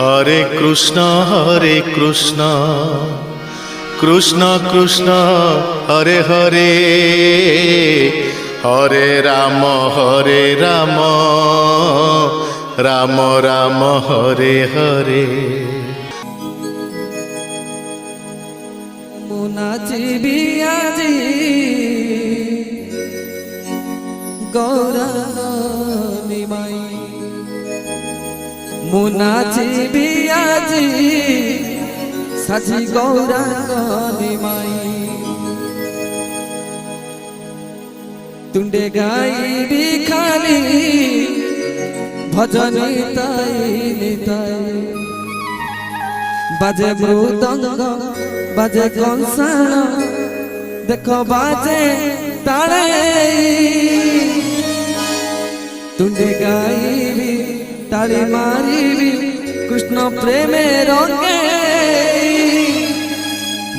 हरे कृष्ण कृष्ण कृष्ण हरे हरे हरे राम राम राम हरे हरे। मुनाचिबी आजी गौरानी माई मुनाचिबी आजी साजी गौरानी माई तुंडे गाई भी खाली भजनी ताई निताई बाजे मृदंग बाजे कंसाण देखो बाजे ताड़े तुंडे गाईबी ताली मारीबी कृष्ण प्रेमे रंगे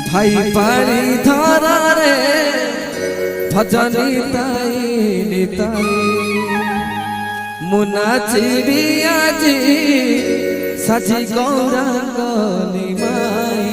भाई पाड़ी धरा रे भजनी ताई निताई मुनाचिबी आजी साजी गौरांगनी माई।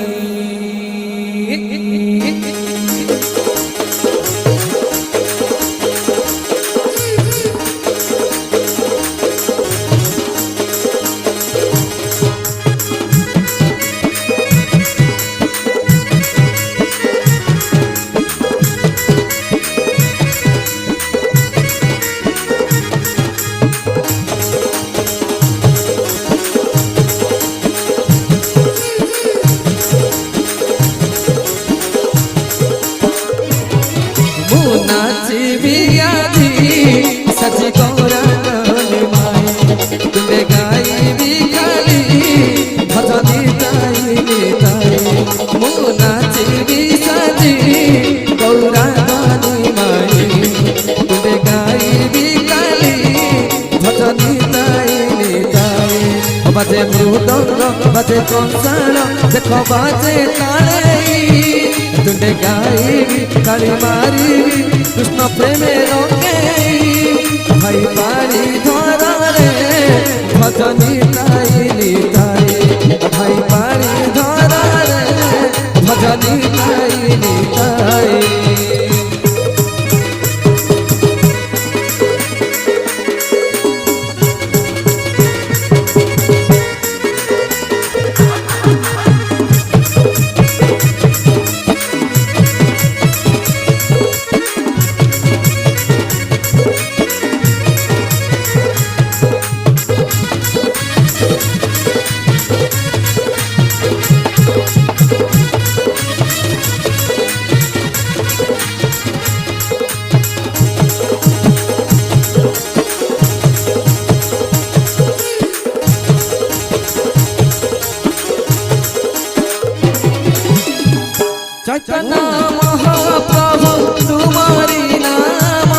मुनाचिबी आजी साजी गौरांगनी माई तुंडे गाईबी खाली भजनी ताई निताई मुनाचिबी साजी गौरांगनी माई तुंडे गाईबी खाली भजनी ताई निताई बाजे मृदंग बाजे कंसाण देखो बाजे ताड़े तुंडे गाईबी ताली मारीबी कृष्ण प्रेमे रंगे भाई पाड़ी धरा रे भजनी ताई निताई भाई पाड़ी धरा रे भजनी ताई निताई। चैतन्य महाप्रभु तुम्हारी नाम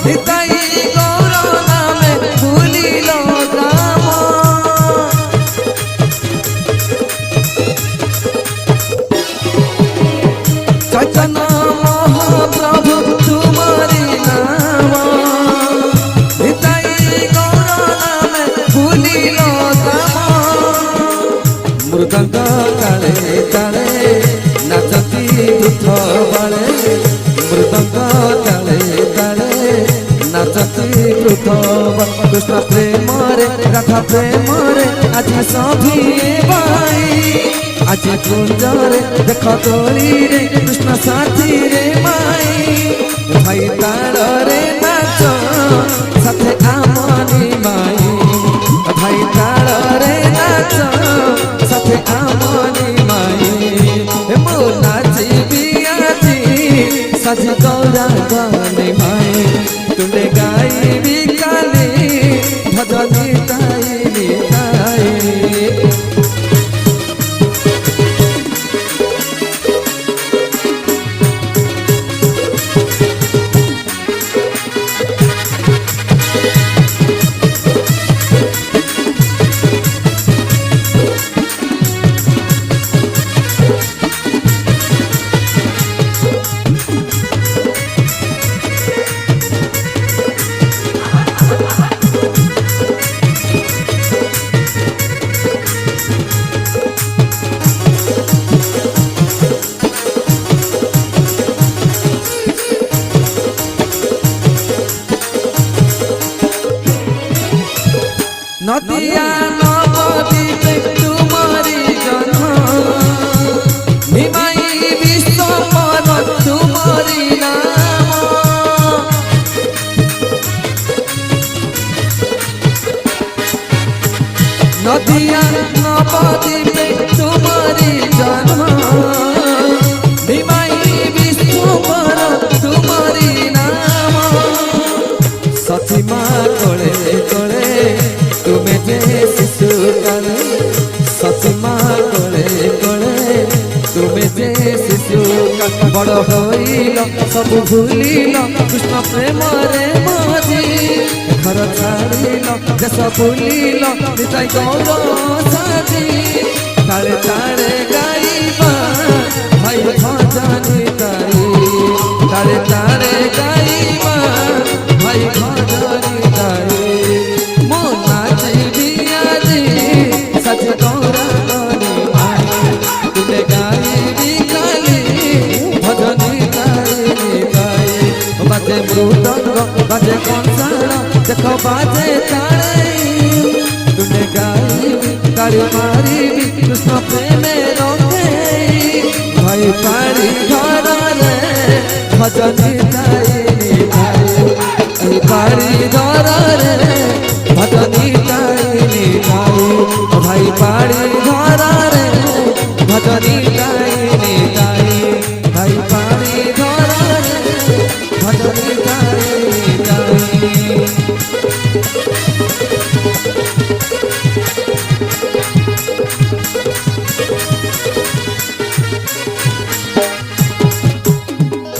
निताई गौर नामे भूलिल राम चैतन्य महाप्रभु तुम्हारी नाम निताई गौर नामे भूलिल राम मृदंग ताले ताले नाचती वृद्ध बाले मृदंग ताले ताले नाचती वृद्ध कृष्ण प्रेम रे राधा प्रेम रे आज सभी भाई आज कुंज रे देख तोली रे कृष्ण साथी रे माई भाई ताल रे नाच साथे आमनी माई भाई ताल रे नाच साथे आमनी माई मुनाचिबी आजी साजी गौरांगनी माई तुंडे गाईबी खाली भजनी ताई निताई। নদিয়া নবদ্বীপে তোমারি জন্ম নিমাই বিশ্বম্বর তোমারি নাম নদিয়া নবদ্বীপে তোমারি জন্ম নিমাই বিশ্বম্বর তোমারি নাম সতী মা কোলে কোলে তুমি যে শিশু কালে সতী মা কোলে কোলে তুমি যে শিশু কালে বড় হইল সবু ভুলিল কৃষ্ণ প্রেমরে মজি ঘর ছাড়িল দেশ ভুলিল নিতাই গৌর সাজি তালে তালে গাইবা ভাই ভজনি গাই তালে তালে গাইবা ভাই ভজনি গাই মো নাচিবি আজি সচ গৌরা গনি ভাই তুলে গাইবি কালি ভজনি গাই বাজে মৃদঙ্গ বাজে কংসাল দেখো বাজে তালে তুলে গাইবি কালি মারিবি কৃষ্ণ প্রেমে রঙে ভাই পাড়ি ঘরে ভজনি